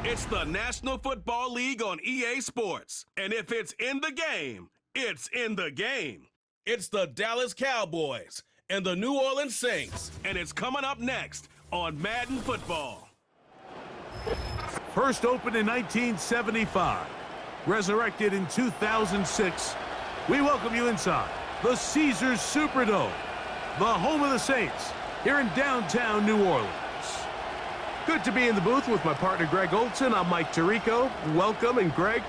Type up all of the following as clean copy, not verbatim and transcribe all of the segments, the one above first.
It's the National Football League on EA Sports. And if it's in the game, it's in the game. It's the Dallas Cowboys and the New Orleans Saints. And it's coming up next on Madden Football. First opened in 1975, resurrected in 2006, we welcome you inside the Caesars Superdome, the home of the Saints, here in downtown New Orleans. Good to be in the booth with my partner Greg Olson. I'm Mike Tirico. Welcome, and Greg,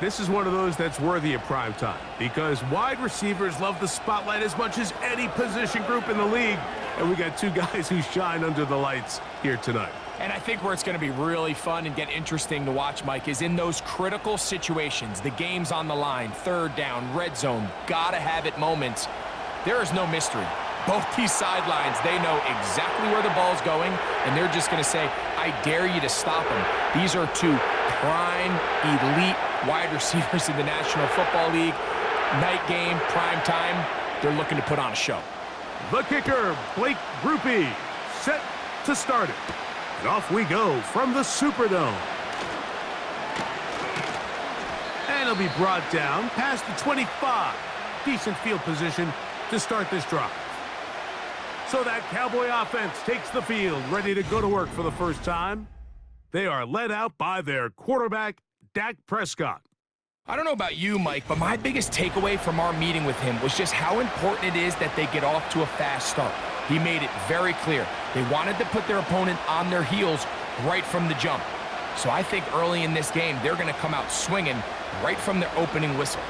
this is one of those that's worthy of prime time because wide receivers love the spotlight as much as any position group in the league, and we got two guys who shine under the lights here tonight. And I think where it's going to be really fun and get interesting to watch, Mike, is in those critical situations. The game's on the line, third down, red zone, gotta have it moments. There is no mystery. Both these sidelines, they know exactly where the ball's going, and they're just going to say, I dare you to stop him. These are two prime, elite wide receivers in the National Football League. Night game, prime time, they're looking to put on a show. The kicker, Blake Grupe, set to start it. And off we go from the Superdome. And he'll be brought down past the 25. Decent field position to start this drive. So that Cowboy offense takes the field, ready to go to work for the first time. They are led out by their quarterback, Dak Prescott. I don't know about you, Mike, but my biggest takeaway from our meeting with him was just how important it is that they get off to a fast start. He made it very clear. They wanted to put their opponent on their heels right from the jump. So I think early in this game, they're going to come out swinging right from their opening whistle.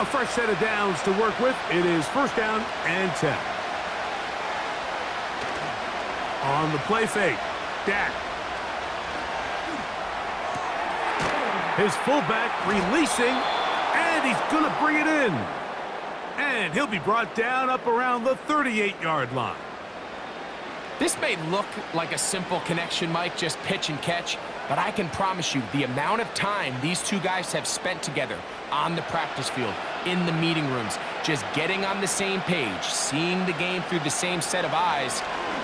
A fresh set of downs to work with. It is first down and 10. On the play fake, Dak. His fullback releasing, and he's going to bring it in. And he'll be brought down up around the 38-yard line. This may look like a simple connection, Mike, just pitch and catch, but I can promise you the amount of time these two guys have spent together on the practice field, in the meeting rooms, just getting on the same page, seeing the game through the same set of eyes,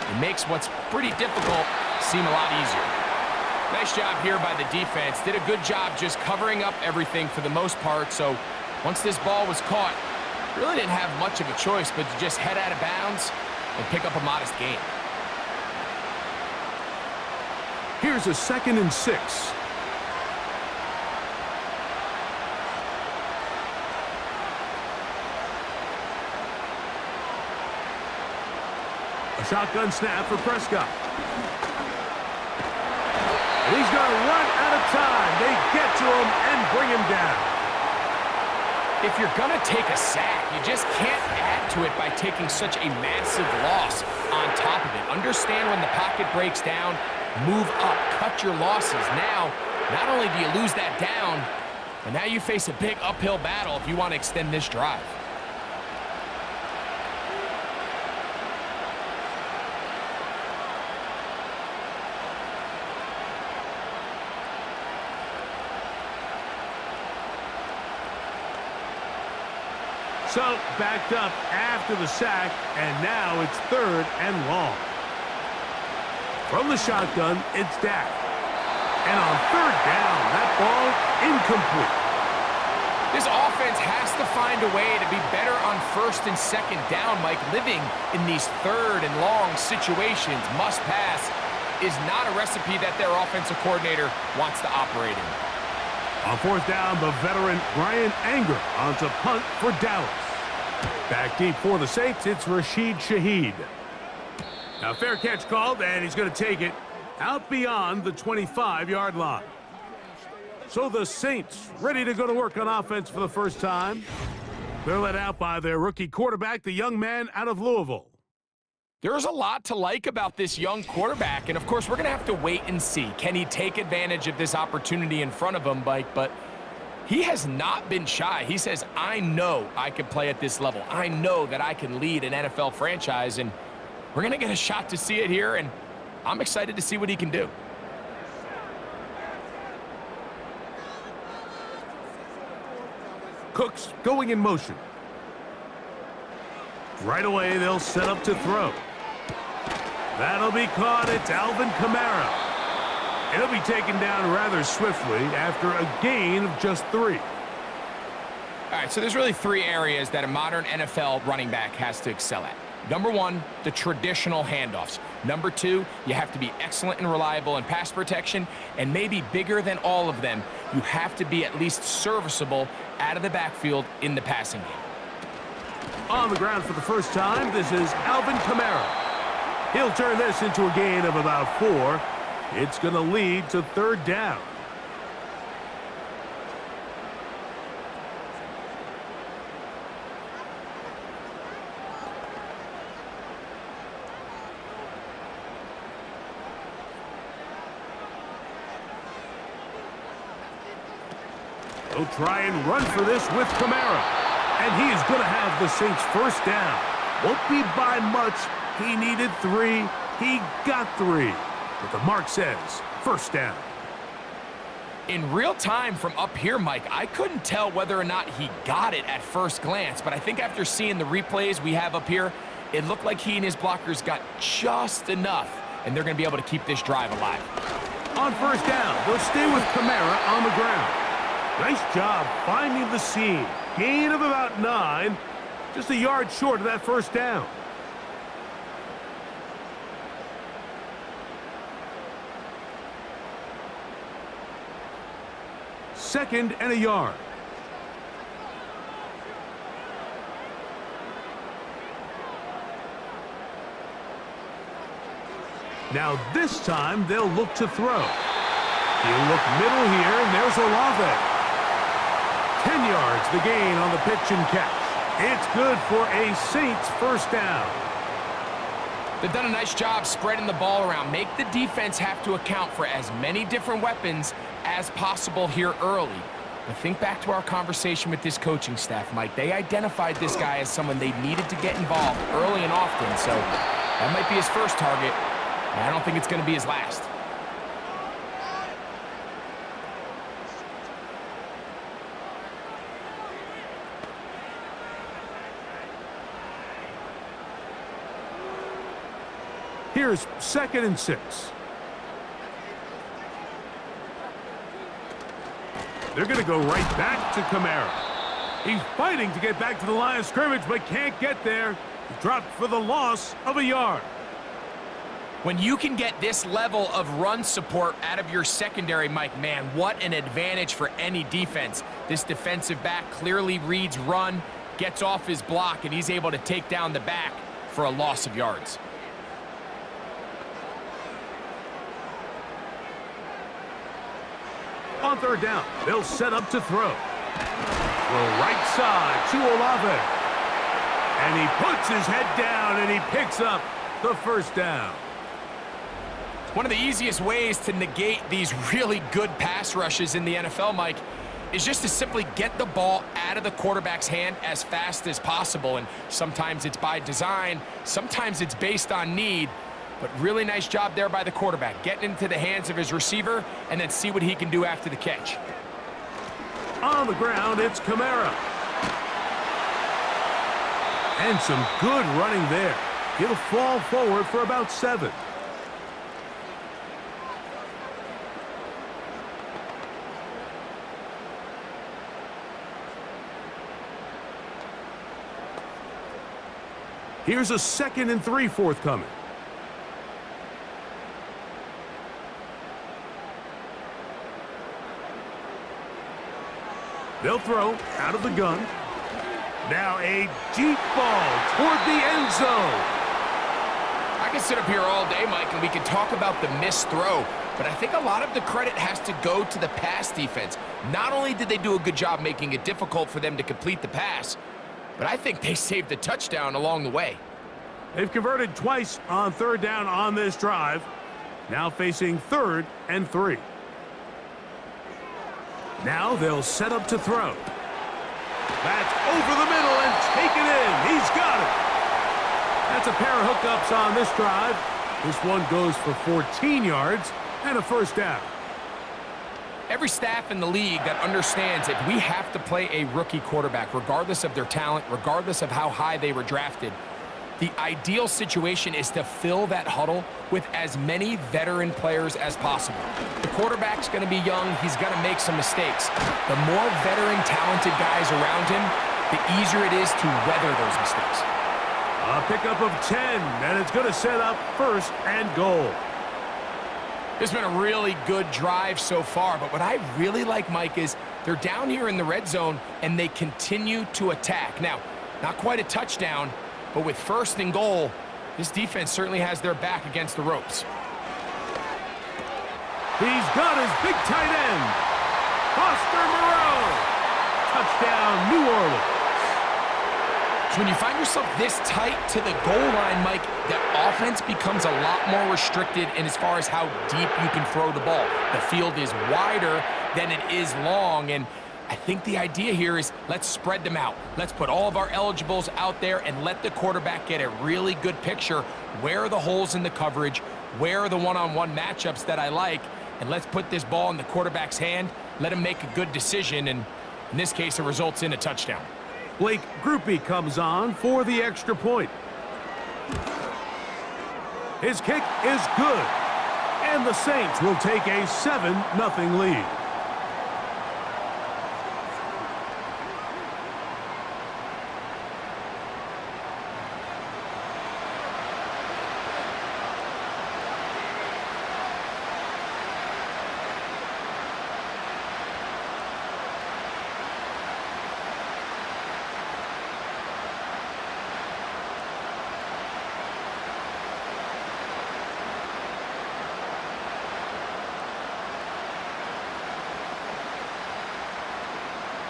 it makes what's pretty difficult seem a lot easier. Nice job here by the defense. Did a good job just covering up everything for the most part, so once this ball was caught, really didn't have much of a choice but to just head out of bounds and pick up a modest gain. Here's a 2nd and 6. A shotgun snap for Prescott. And he's going to run out of time. They get to him and bring him down. If you're going to take a sack, you just can't add to it by taking such a massive loss on top of it. Understand when the pocket breaks down, move up, cut your losses. Now, not only do you lose that down, but now you face a big uphill battle if you want to extend this drive. So, backed up after the sack, and now it's 3rd and long. From the shotgun, it's Dak. And on 3rd down, that ball incomplete. This offense has to find a way to be better on 1st and 2nd down, Mike. Living in these 3rd and long situations, must pass, is not a recipe that their offensive coordinator wants to operate in. On 4th down, the veteran Brian Anger onto punt for Dallas. Back deep for the Saints, it's Rashid Shaheed. Now fair catch called, and he's going to take it out beyond the 25-yard line. So the Saints ready to go to work on offense for the first time. They're led out by their rookie quarterback, the young man out of Louisville. There's a lot to like about this young quarterback, and of course, we're going to have to wait and see. Can he take advantage of this opportunity in front of him, Mike? But he has not been shy. He says, I know I can play at this level. I know that I can lead an NFL franchise, and we're going to get a shot to see it here, and I'm excited to see what he can do. Cooks going in motion. Right away, they'll set up to throw. That'll be caught. It's Alvin Kamara. It'll be taken down rather swiftly after a gain of just 3. All right, so there's really 3 areas that a modern NFL running back has to excel at. Number 1, the traditional handoffs. Number 2, you have to be excellent and reliable in pass protection. And maybe bigger than all of them, you have to be at least serviceable out of the backfield in the passing game. On the ground for the first time, this is Alvin Kamara. He'll turn this into a gain of about 4. It's going to lead to 3rd down. He'll try and run for this with Kamara. And he is going to have the Saints' first down. Won't be by much. He needed 3. He got 3. But the mark says first down. In real time from up here, Mike, I couldn't tell whether or not he got it at first glance. But I think after seeing the replays we have up here, it looked like he and his blockers got just enough. And they're going to be able to keep this drive alive. On first down, they'll stay with Kamara on the ground. Nice job finding the seam. Gain of about 9. Just a yard short of that first down. Second and a yard. Now this time they'll look to throw. He'll look middle here, and there's Olave. 10 yards the gain on the pitch and catch. It's good for a Saints first down. They've done a nice job spreading the ball around. Make the defense have to account for as many different weapons as possible here early. But think back to our conversation with this coaching staff, Mike. They identified this guy as someone they needed to get involved early and often. So that might be his first target. And I don't think it's going to be his last. Here's 2nd and 6. They're going to go right back to Kamara. He's fighting to get back to the line of scrimmage, but can't get there. He dropped for the loss of a yard. When you can get this level of run support out of your secondary, Mike, man, what an advantage for any defense. This defensive back clearly reads run, gets off his block, and he's able to take down the back for a loss of yards. On 3rd down, they'll set up to throw. Throw right side to Olave. And he puts his head down and he picks up the first down. One of the easiest ways to negate these really good pass rushes in the NFL, Mike, is just to simply get the ball out of the quarterback's hand as fast as possible. And sometimes it's by design, sometimes it's based on need. But really nice job there by the quarterback, getting into the hands of his receiver and then see what he can do after the catch. On the ground, it's Kamara. And some good running there. He'll fall forward for about 7. Here's a 2nd and 3 forthcoming. They'll throw out of the gun. Now a deep ball toward the end zone. I can sit up here all day, Mike, and we can talk about the missed throw, but I think a lot of the credit has to go to the pass defense. Not only did they do a good job making it difficult for them to complete the pass, but I think they saved the touchdown along the way. They've converted twice on 3rd down on this drive. Now facing 3rd and 3. Now they'll set up to throw. That's over the middle and taken in. He's got it. That's a pair of hookups on this drive. This one goes for 14 yards and a first down. Every staff in the league that understands that we have to play a rookie quarterback, regardless of their talent, regardless of how high they were drafted. The ideal situation is to fill that huddle with as many veteran players as possible. The quarterback's going to be young. He's going to make some mistakes. The more veteran, talented guys around him, the easier it is to weather those mistakes. A pickup of 10, and it's going to set up 1st and goal. It's been a really good drive so far, but what I really like, Mike, is they're down here in the red zone, and they continue to attack. Now, not quite a touchdown, but with 1st and goal, this defense certainly has their back against the ropes. He's got his big tight end, Foster Moreau. Touchdown, New Orleans. So when you find yourself this tight to the goal line, Mike, the offense becomes a lot more restricted in as far as how deep you can throw the ball. The field is wider than it is long, and I think the idea here is let's spread them out. Let's put all of our eligibles out there and let the quarterback get a really good picture. Where are the holes in the coverage? Where are the one-on-one matchups that I like? And let's put this ball in the quarterback's hand, let him make a good decision, and in this case, it results in a touchdown. Blake Groupie comes on for the extra point. His kick is good, and the Saints will take a 7-0 lead.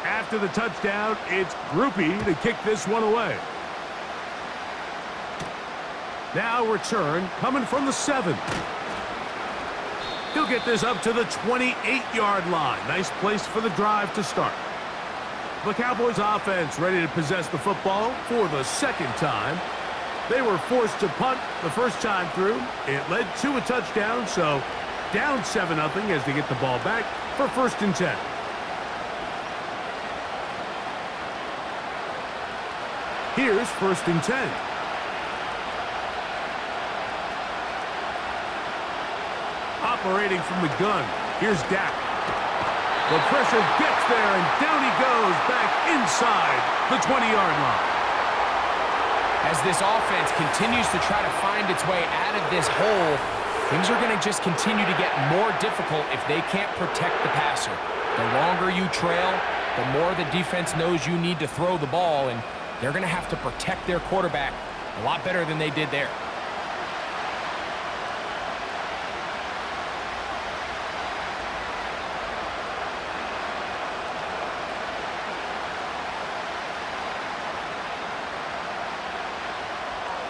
After the touchdown, it's Groupie to kick this one away. Now return coming from the 7. He'll get this up to the 28-yard line. Nice place for the drive to start. The Cowboys offense ready to possess the football for the 2nd time. They were forced to punt the first time through. It led to a touchdown, so down 7-0 as they get the ball back for 1st and 10. Here's 1st and 10. Operating from the gun, here's Dak. The pressure gets there, and down he goes back inside the 20-yard line. As this offense continues to try to find its way out of this hole, things are going to just continue to get more difficult if they can't protect the passer. The longer you trail, the more the defense knows you need to throw the ball, and they're going to have to protect their quarterback a lot better than they did there.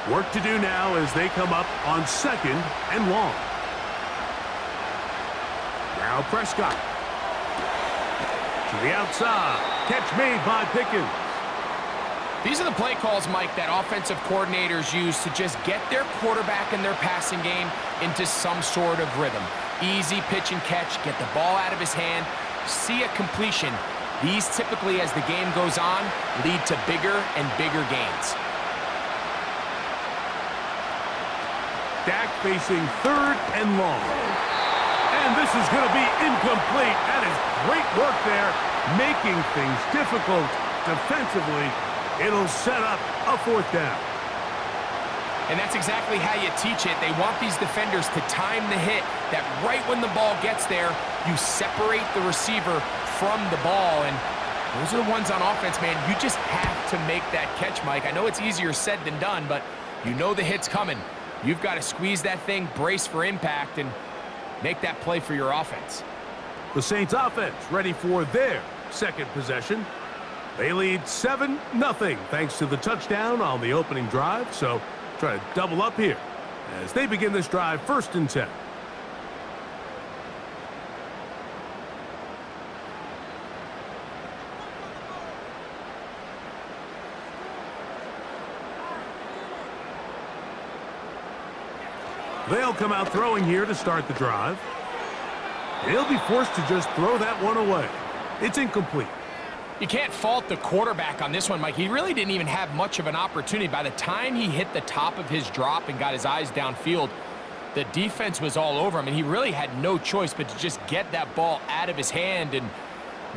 Work to do now as they come up on 2nd and long. Now Prescott. To the outside. Catch made by Pickens. These are the play calls, Mike, that offensive coordinators use to just get their quarterback and their passing game into some sort of rhythm. Easy pitch and catch, get the ball out of his hand, see a completion. These typically, as the game goes on, lead to bigger and bigger gains. Dak facing 3rd and long. And this is going to be incomplete. That is great work there, making things difficult defensively. It'll set up a 4th down. And that's exactly how you teach it. They want these defenders to time the hit, that right when the ball gets there, you separate the receiver from the ball. And those are the ones on offense, man. You just have to make that catch, Mike. I know it's easier said than done, but you know the hit's coming. You've got to squeeze that thing, brace for impact, and make that play for your offense. The Saints offense ready for their 2nd possession. They lead 7-0 thanks to the touchdown on the opening drive. So try to double up here as they begin this drive 1st and 10. They'll come out throwing here to start the drive. He'll be forced to just throw that one away. It's incomplete. You can't fault the quarterback on this one, Mike. He really didn't even have much of an opportunity. By the time he hit the top of his drop and got his eyes downfield, the defense was all over him, and he really had no choice but to just get that ball out of his hand and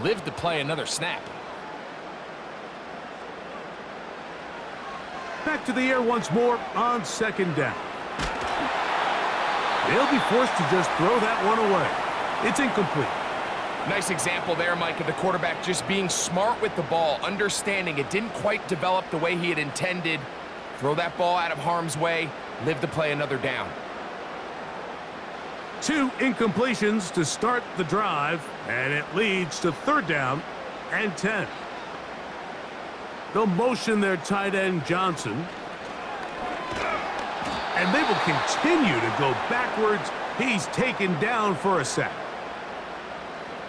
live to play another snap. Back to the air once more on second down. They'll be forced to just throw that one away. It's incomplete. Nice example there, Mike, of the quarterback just being smart with the ball, understanding it didn't quite develop the way he had intended. Throw that ball out of harm's way, live to play another down. 2 incompletions to start the drive, and it leads to third down and 10. They'll motion their tight end Johnson, and they will continue to go backwards. He's taken down for a sack.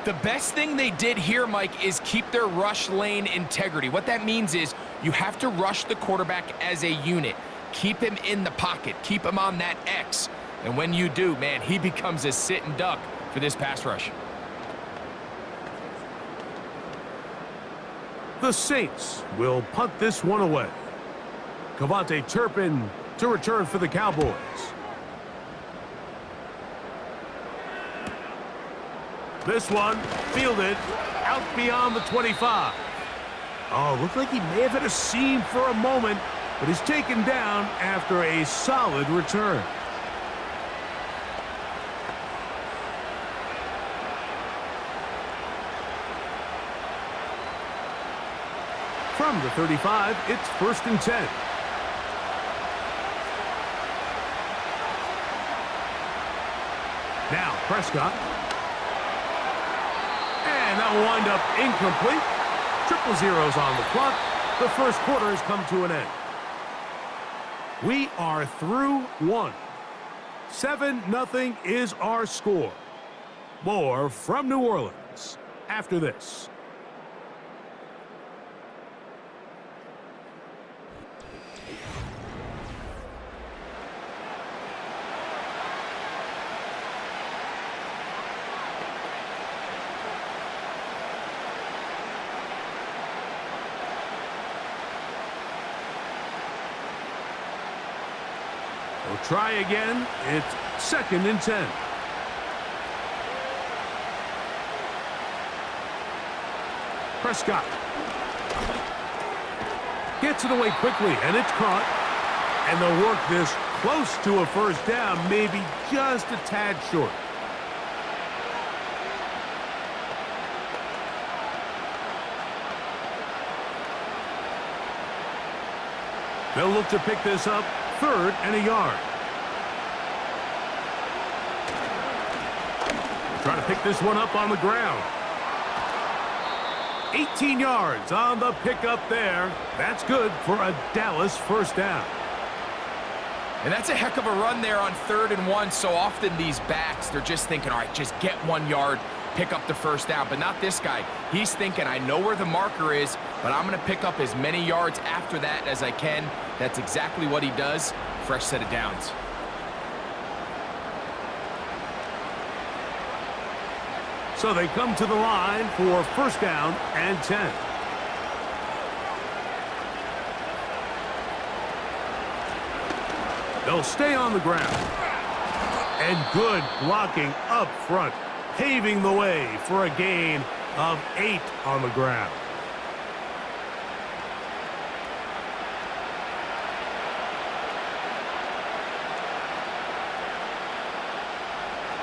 The best thing they did here, Mike, is keep their rush lane integrity. What that means is you have to rush the quarterback as a unit. Keep him in the pocket. Keep him on that X. And when you do, man, he becomes a sit and duck for this pass rush. The Saints will punt this one away. Cavante Turpin to return for the Cowboys. This one fielded out beyond the 25. Oh, looked like he may have hit a seam for a moment, but he's taken down after a solid return. From the 35, it's 1st and 10. Now Prescott. And that will wind up incomplete. 0-0 on the clock. The first quarter has come to an end. We are through one. 7-0 is our score. More from New Orleans after this. We'll try again. It's 2nd and 10. Prescott gets it away quickly, and it's caught. And they'll work this close to a first down, maybe just a tad short. They'll look to pick this up. 3rd and a yard. Trying to pick this one up on the ground. 18 yards on the pickup there. That's good for a Dallas first down. And that's a heck of a run there on 3rd and 1. So often these backs, they're just thinking, all right, just get 1 yard, pick up the first down. But not this guy. He's thinking, I know where the marker is, but I'm going to pick up as many yards after that as I can. That's exactly what he does. Fresh set of downs. So they come to the line for first down and 10. They'll stay on the ground. And good blocking up front, paving the way for a gain of 8 on the ground.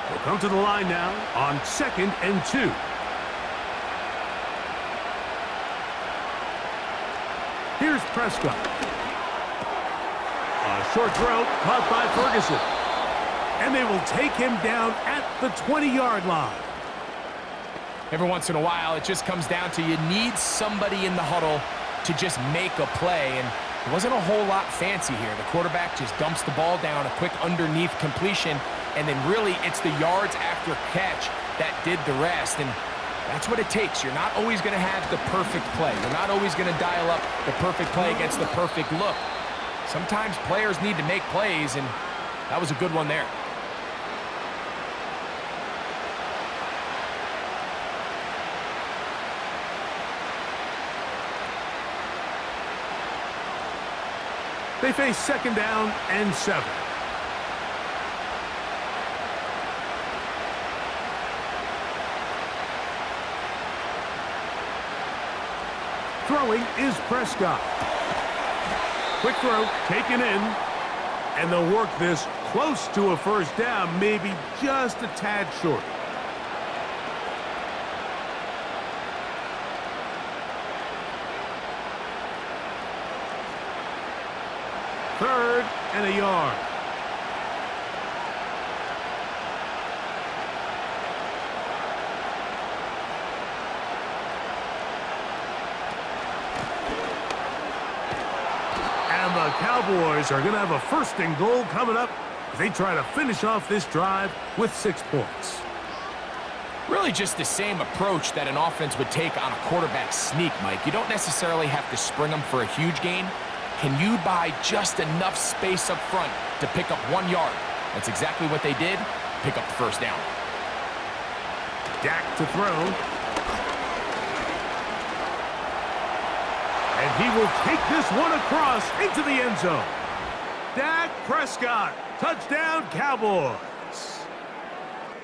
We'll come to the line now on 2nd and 2. Here's Prescott. A short throw caught by Ferguson. And they will take him down at the 20-yard line. Every once in a while, it just comes down to you need somebody in the huddle to just make a play. And it wasn't a whole lot fancy here. The quarterback just dumps the ball down, a quick underneath completion, and then really it's the yards after catch that did the rest. And that's what it takes. You're not always going to have the perfect play. You're not always going to dial up the perfect play against the perfect look. Sometimes players need to make plays, and that was a good one there. They face 2nd down and 7. Throwing is Prescott. Quick throw, taken in. And they'll work this close to a 1st down, maybe just a tad short. Third and a yard. And the Cowboys are going to have a 1st and goal coming up as they try to finish off this drive with 6 points. Really just the same approach that an offense would take on a quarterback sneak, Mike. You don't necessarily have to spring them for a huge gain. Can you buy just enough space up front to pick up 1 yard? That's exactly what they did. Pick up the 1st down. Dak to throw. And he will take this one across into the end zone. Dak Prescott, touchdown Cowboys.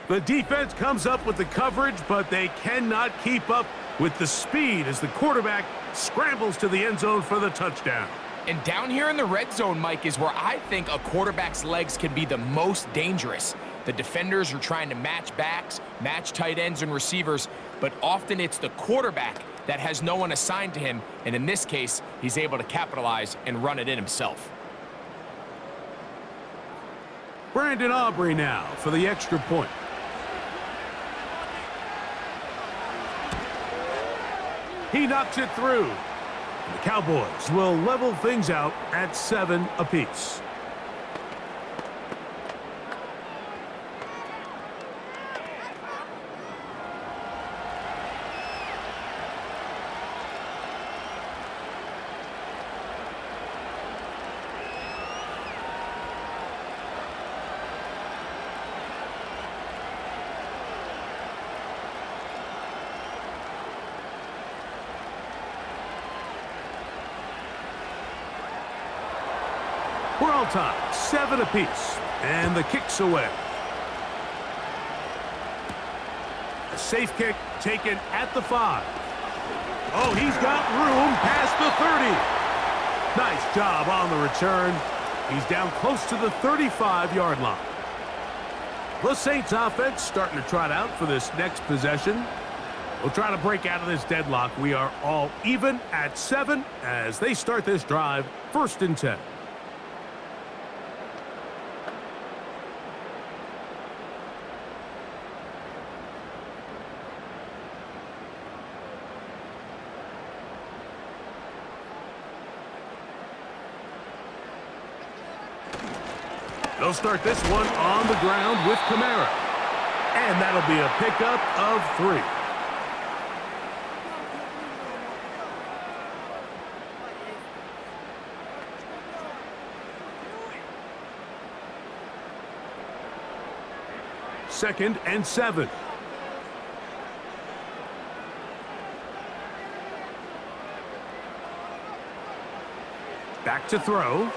The defense comes up with the coverage, but they cannot keep up with the speed as the quarterback scrambles to the end zone for the touchdown. And down here in the red zone, Mike, is where I think a quarterback's legs can be the most dangerous. The defenders are trying to match backs, match tight ends and receivers, but often it's the quarterback that has no one assigned to him, and in this case, he's able to capitalize and run it in himself. Brandon Aubrey now for the extra point. He knocks it through. And the Cowboys will level things out at 7 apiece. We're all tied, 7 apiece, and the kick's away. A safe kick taken at the 5. Oh, he's got room past the 30. Nice job on the return. He's down close to the 35-yard line. The Saints offense starting to trot out for this next possession. We'll try to break out of this deadlock. We are all even at 7 as they start this drive, 1st and 10. They'll start this one on the ground with Kamara. And that'll be a pickup of 3. Second and 7. Back to throw.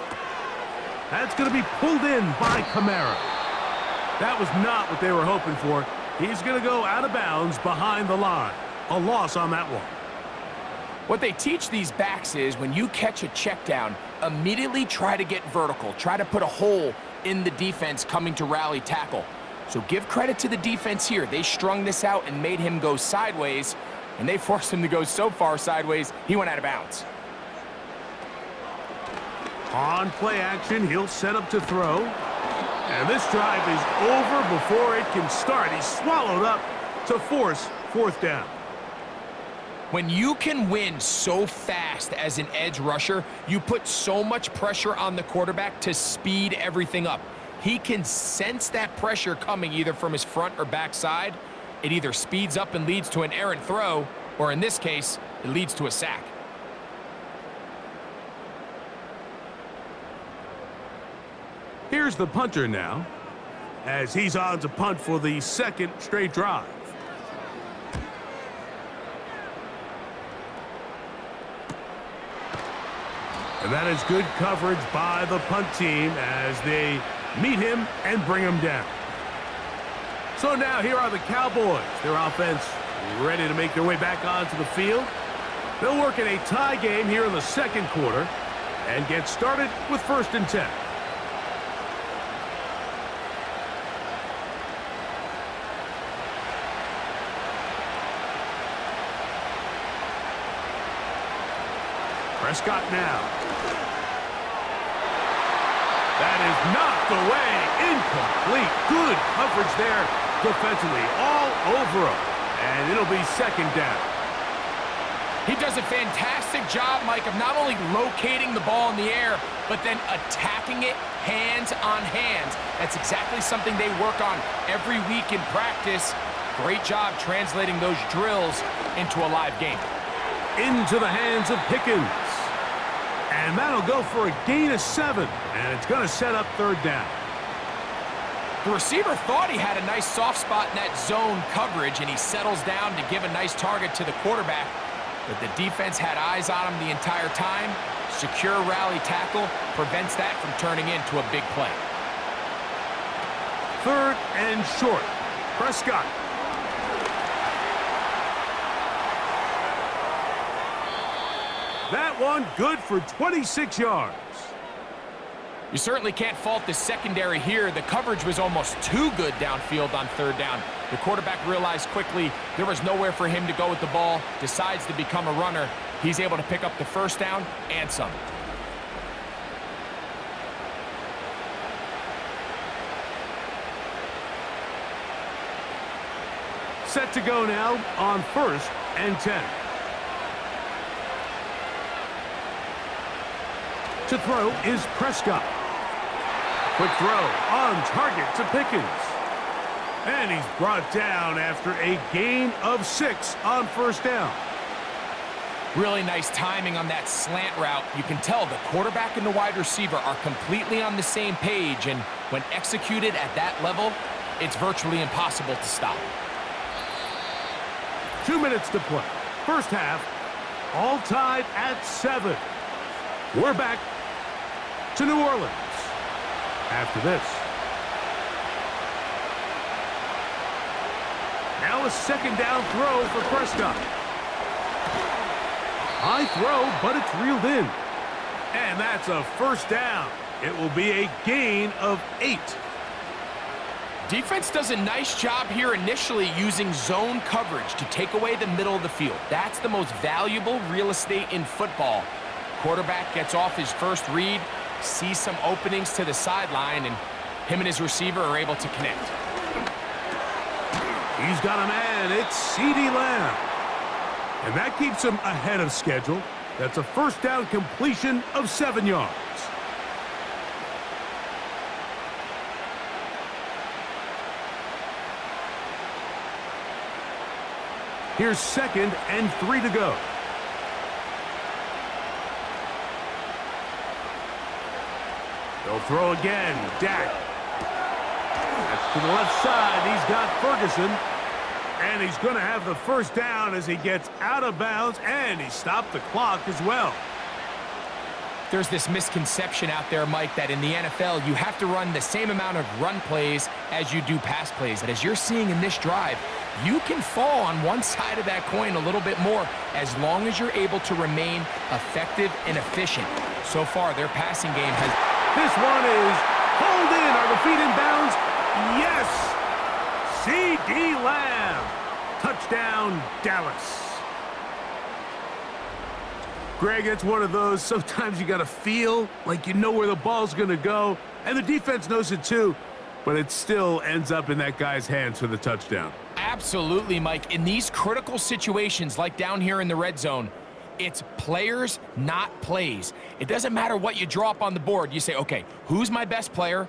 That's going to be pulled in by Kamara. That was not what they were hoping for. He's going to go out of bounds behind the line. A loss on that one. What they teach these backs is when you catch a check down, immediately try to get vertical. Try to put a hole in the defense coming to rally tackle. So give credit to the defense here. They strung this out and made him go sideways, and they forced him to go so far sideways, he went out of bounds. On play action, he'll set up to throw. And this drive is over before it can start. He's swallowed up to force 4th down. When you can win so fast as an edge rusher, you put so much pressure on the quarterback to speed everything up. He can sense that pressure coming either from his front or back side. It either speeds up and leads to an errant throw, or in this case, it leads to a sack. Here's the punter now, as he's on to punt for the 2nd straight drive. And that is good coverage by the punt team as they meet him and bring him down. So now here are the Cowboys. Their offense ready to make their way back onto the field. They'll work in a tie game here in the second quarter and get started with 1st and 10. Prescott now. That is knocked away. Incomplete. Good coverage there defensively. All over him. And it'll be 2nd down. He does a fantastic job, Mike, of not only locating the ball in the air, but then attacking it hands on hands. That's exactly something they work on every week in practice. Great job translating those drills into a live game. Into the hands of Pickens. And that'll go for a gain of 7. And it's going to set up 3rd down. The receiver thought he had a nice soft spot in that zone coverage, and he settles down to give a nice target to the quarterback. But the defense had eyes on him the entire time. Secure rally tackle prevents that from turning into a big play. 3rd and short. Prescott. That one good for 26 yards. You certainly can't fault the secondary here. The coverage was almost too good downfield on 3rd down. The quarterback realized quickly there was nowhere for him to go with the ball, decides to become a runner. He's able to pick up the 1st down and some. Set to go now on 1st and 10. To throw is Prescott. Quick throw on target to Pickens. And he's brought down after a gain of 6 on 1st down. Really nice timing on that slant route. You can tell the quarterback and the wide receiver are completely on the same page, and when executed at that level, it's virtually impossible to stop. 2 minutes to play. 1st half, all tied at 7. We're back to New Orleans after this. Now a 2nd down throw for Prescott. High throw, but it's reeled in. And that's a 1st down. It will be a gain of 8. Defense does a nice job here initially using zone coverage to take away the middle of the field. That's the most valuable real estate in football. Quarterback gets off his first read, sees some openings to the sideline, and him and his receiver are able to connect. He's got a man. It's CeeDee Lamb. And that keeps him ahead of schedule. That's a 1st down completion of 7 yards. Here's 2nd and 3 to go. They'll throw again. Dak. That's to the left side. He's got Ferguson. And he's going to have the 1st down as he gets out of bounds, and he stopped the clock as well. There's this misconception out there, Mike, that in the NFL, you have to run the same amount of run plays as you do pass plays. And as you're seeing in this drive, you can fall on one side of that coin a little bit more as long as you're able to remain effective and efficient. So far, their passing game has... This one is pulled in. Are the feet in bounds? Yes! CeeDee Lamb. Touchdown, Dallas. Greg, it's one of those, sometimes you got to feel like you know where the ball's going to go, and the defense knows it too, but it still ends up in that guy's hands for the touchdown. Absolutely, Mike. In these critical situations, like down here in the red zone, it's players, not plays. It doesn't matter what you draw up on the board. You say, okay, who's my best player?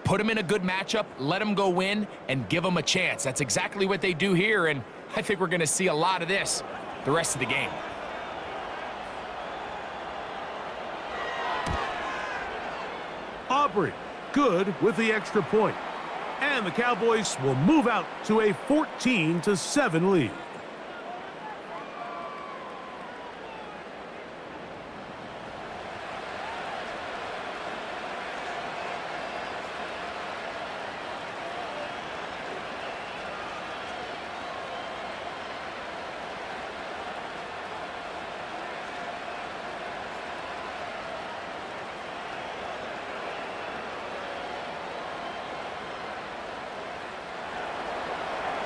Put him in a good matchup, let him go win, and give him a chance. That's exactly what they do here, and I think we're going to see a lot of this the rest of the game. Aubrey, good with the extra point. And the Cowboys will move out to a 14-7 lead.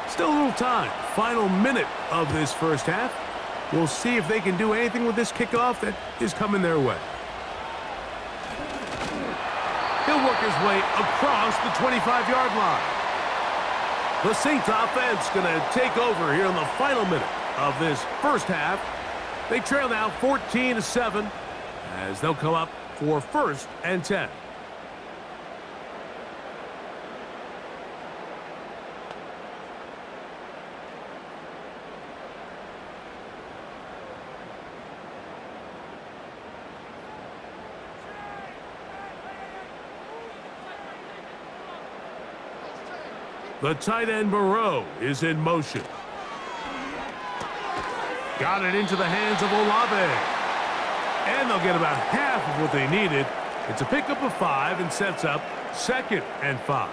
Still a little time. Final minute of this first half. We'll see if they can do anything with this kickoff that is coming their way. He'll work his way across the 25-yard line. The Saints offense going to take over here in the final minute of this first half. They trail now 14-7 as they'll come up for 1st and 10. The tight end Moreau is in motion. Got it into the hands of Olave. And they'll get about half of what they needed. It's a pickup of 5 and sets up 2nd and 5.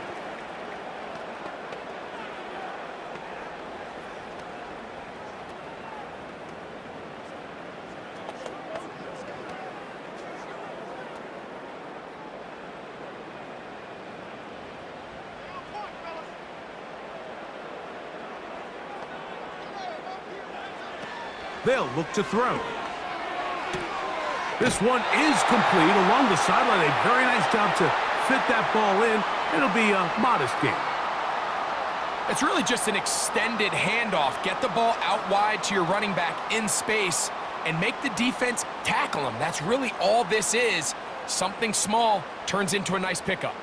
They'll look to throw. This one is complete along the sideline. A very nice job to fit that ball in. It'll be a modest gain. It's really just an extended handoff. Get the ball out wide to your running back in space and make the defense tackle him. That's really all this is. Something small turns into a nice pickup.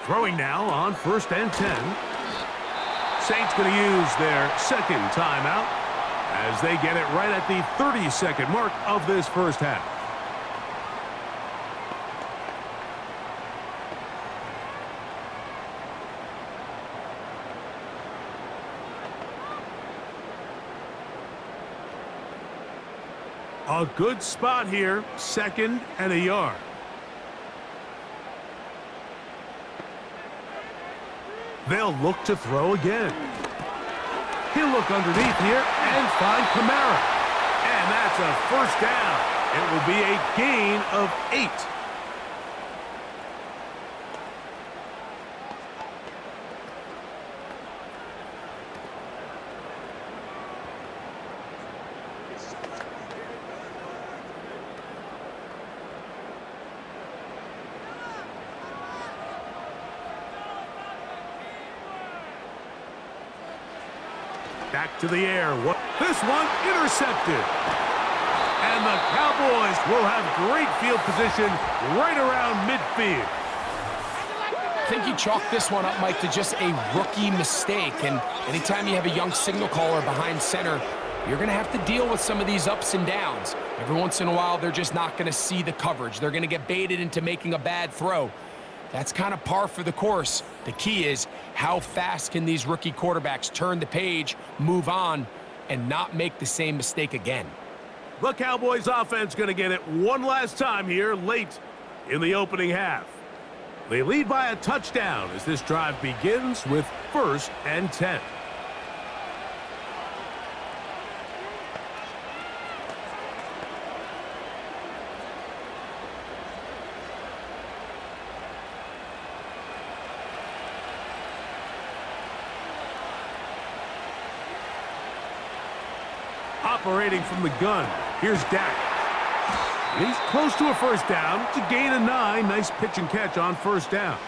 Throwing now on 1st and 10. Saints going to use their 2nd timeout as they get it right at the 30-second mark of this first half. A good spot here, 2nd and a yard. They'll look to throw again. He'll look underneath here and find Kamara. And that's a 1st down. It will be a gain of 8. Back to the air. This one intercepted. And the Cowboys will have great field position right around midfield. I think you chalk this one up, Mike, to just a rookie mistake. And anytime you have a young signal caller behind center, you're going to have to deal with some of these ups and downs. Every once in a while, they're just not going to see the coverage. They're going to get baited into making a bad throw. That's kind of par for the course. The key is how fast can these rookie quarterbacks turn the page, move on, and not make the same mistake again. The Cowboys offense going to get it one last time here late in the opening half. They lead by a touchdown as this drive begins with 1st and 10. Operating from the gun, here's Dak. He's close to a 1st down to gain a 9. Nice pitch and catch on 1st down.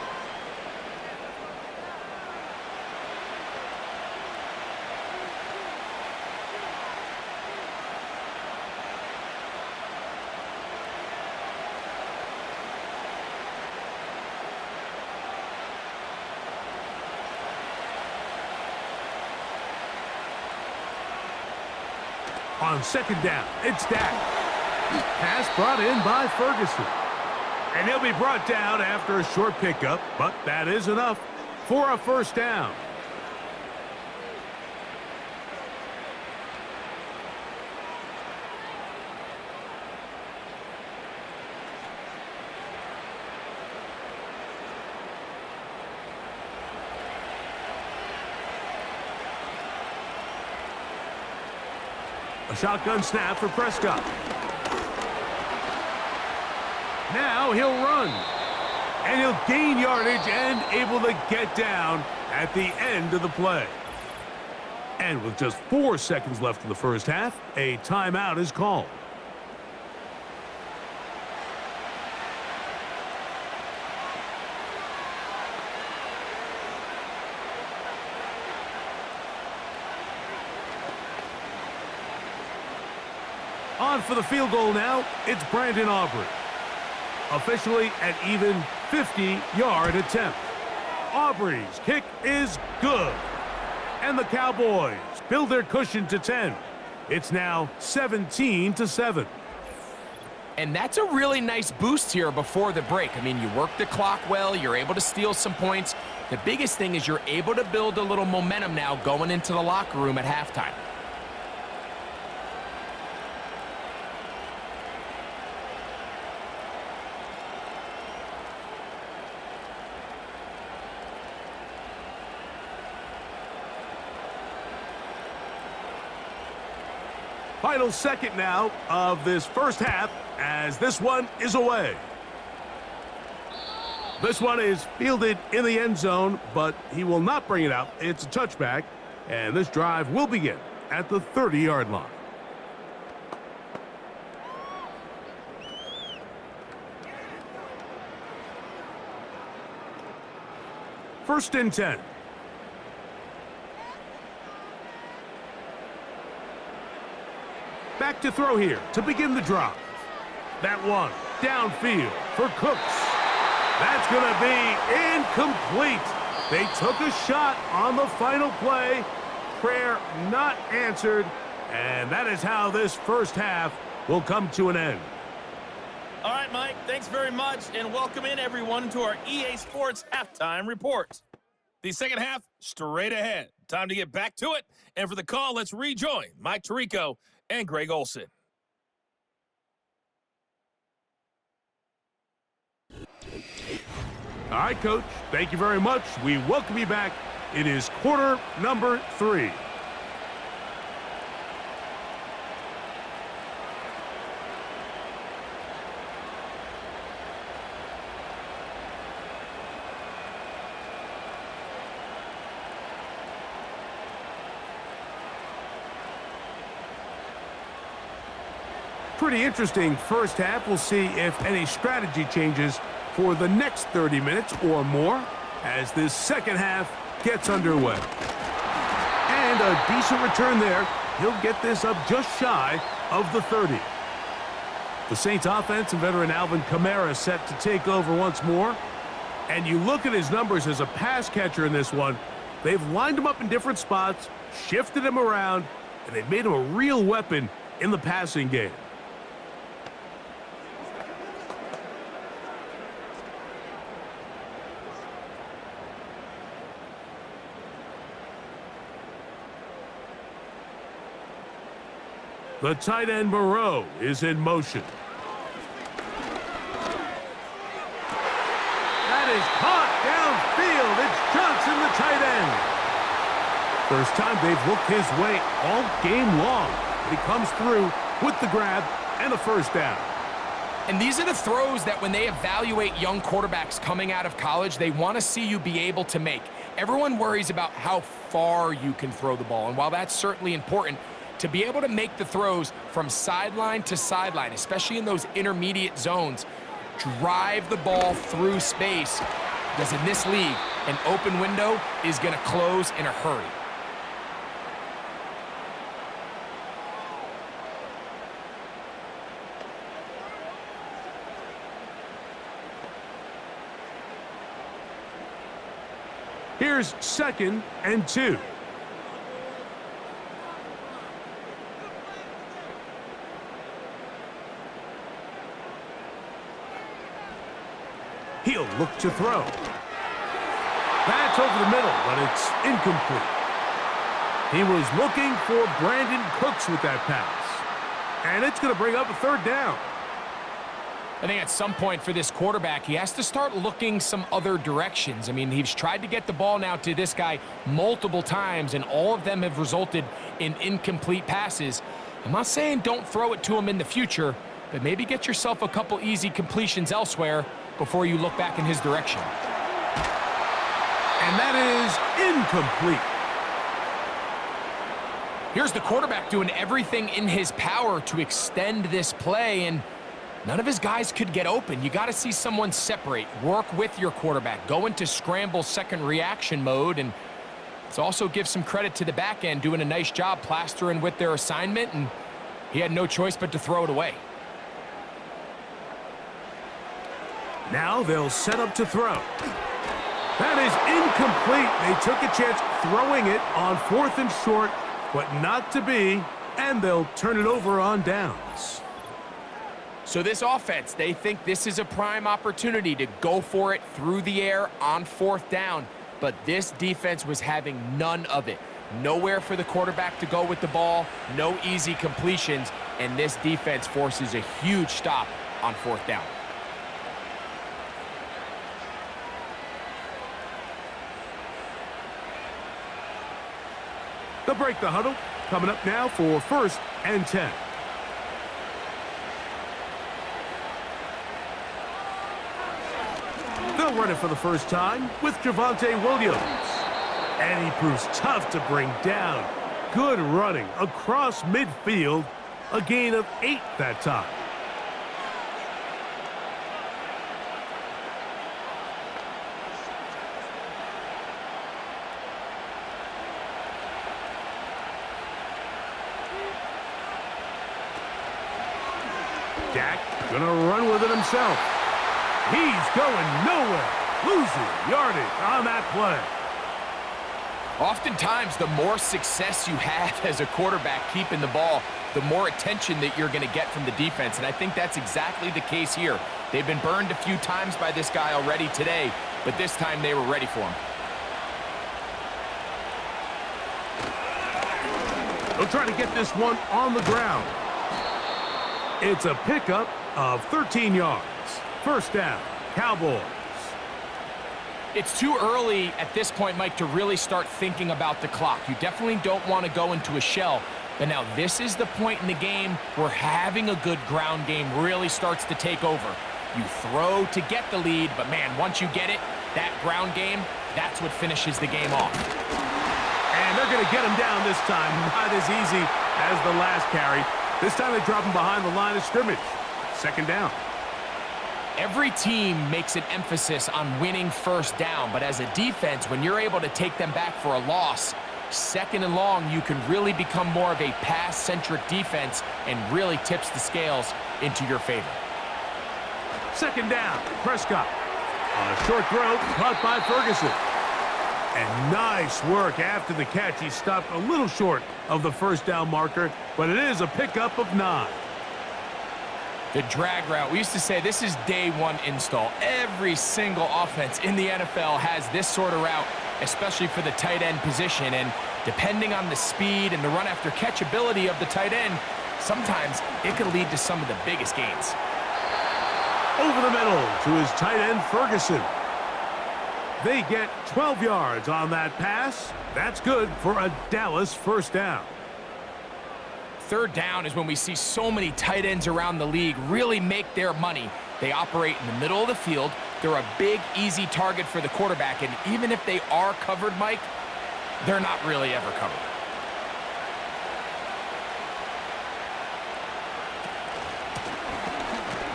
On 2nd down, it's Dak. Pass brought in by Ferguson. And he'll be brought down after a short pickup, but that is enough for a 1st down. A shotgun snap for Prescott. Now he'll run. And he'll gain yardage and able to get down at the end of the play. And with just 4 seconds left in the first half, a timeout is called. On for the field goal now, it's Brandon Aubrey. Officially an even 50-yard attempt. Aubrey's kick is good. And the Cowboys build their cushion to 10. It's now 17-7. And that's a really nice boost here before the break. I mean, you work the clock well, you're able to steal some points. The biggest thing is you're able to build a little momentum now going into the locker room at halftime. Final second now of this first half as this one is away. This one is fielded in the end zone, but he will not bring it out. It's a touchback, and this drive will begin at the 30-yard line. First and 10. Back to throw here to begin the drive. That one downfield for Cooks. That's going to be incomplete. They took a shot on the final play. Prayer not answered. And that is how this first half will come to an end. All right, Mike, thanks very much, and welcome in everyone to our EA Sports Halftime Report. The second half, straight ahead. Time to get back to it. And for the call, let's rejoin Mike Tirico and Greg Olson. All right, Coach, thank you very much. We welcome you back. It is quarter number 3. Pretty interesting first half. We'll see if any strategy changes for the next 30 minutes or more as this second half gets underway. And a decent return there. He'll get this up just shy of the 30. The Saints offense and veteran Alvin Kamara set to take over once more. And you look at his numbers as a pass catcher in this one. They've lined him up in different spots, shifted him around, and they've made him a real weapon in the passing game. The tight end Moreau is in motion. That is caught downfield. It's Johnson, the tight end. First time they've looked his way all game long. He comes through with the grab and a first down. And these are the throws that when they evaluate young quarterbacks coming out of college, they want to see you be able to make. Everyone worries about how far you can throw the ball. And while that's certainly important, to be able to make the throws from sideline to sideline, especially in those intermediate zones, drive the ball through space, because in this league, an open window is going to close in a hurry. Here's 2nd and 2. He'll look to throw. That's over the middle, but it's incomplete. He was looking for Brandon Cooks with that pass. And it's going to bring up a third down. I think at some point for this quarterback, he has to start looking some other directions. I mean, he's tried to get the ball now to this guy multiple times, and all of them have resulted in incomplete passes. I'm not saying don't throw it to him in the future, but maybe get yourself a couple easy completions elsewhere before you look back in his direction. And that is incomplete. Here's the quarterback doing everything in his power to extend this play, and none of his guys could get open. You got to see someone separate, work with your quarterback, go into scramble second reaction mode, and let's also give some credit to the back end doing a nice job plastering with their assignment, and he had no choice but to throw it away. Now they'll set up to throw. That is incomplete. They took a chance throwing it on 4th and short, but not to be, and they'll turn it over on downs. So this offense, they think this is a prime opportunity to go for it through the air on 4th down, but this defense was having none of it. Nowhere for the quarterback to go with the ball, no easy completions, and this defense forces a huge stop on 4th down. They'll break the huddle. Coming up now for 1st and 10. They'll run it for the first time with Javonte Williams. And he proves tough to bring down. Good running across midfield. A gain of 8 that time. Dak gonna run with it himself. He's going nowhere. Losing yardage on that play. Oftentimes, the more success you have as a quarterback keeping the ball, the more attention that you're going to get from the defense, and I think that's exactly the case here. They've been burned a few times by this guy already today, but this time they were ready for him. They'll try to get this one on the ground. It's a pickup of 13 yards. 1st down, Cowboys. It's too early at this point, Mike, to really start thinking about the clock. You definitely don't want to go into a shell. But now this is the point in the game where having a good ground game really starts to take over. You throw to get the lead, but man, once you get it, that ground game, that's what finishes the game off. And they're going to get him down this time. Not as easy as the last carry. This time they drop him behind the line of scrimmage. 2nd down. Every team makes an emphasis on winning 1st down, but as a defense, when you're able to take them back for a loss, 2nd and long, you can really become more of a pass-centric defense and really tips the scales into your favor. 2nd down, Prescott. On a short throw, caught by Ferguson. And nice work after the catch. He stopped a little short of the 1st down marker, but it is a pickup of 9. The drag route, we used to say this is day 1 install. Every single offense in the NFL has this sort of route, especially for the tight end position. And depending on the speed and the run after catch ability of the tight end, sometimes it can lead to some of the biggest gains. Over the middle to his tight end, Ferguson. They get 12 yards on that pass. That's good for a Dallas 1st down. 3rd down is when we see so many tight ends around the league really make their money. They operate in the middle of the field. They're a big, easy target for the quarterback, and even if they are covered, Mike, they're not really ever covered.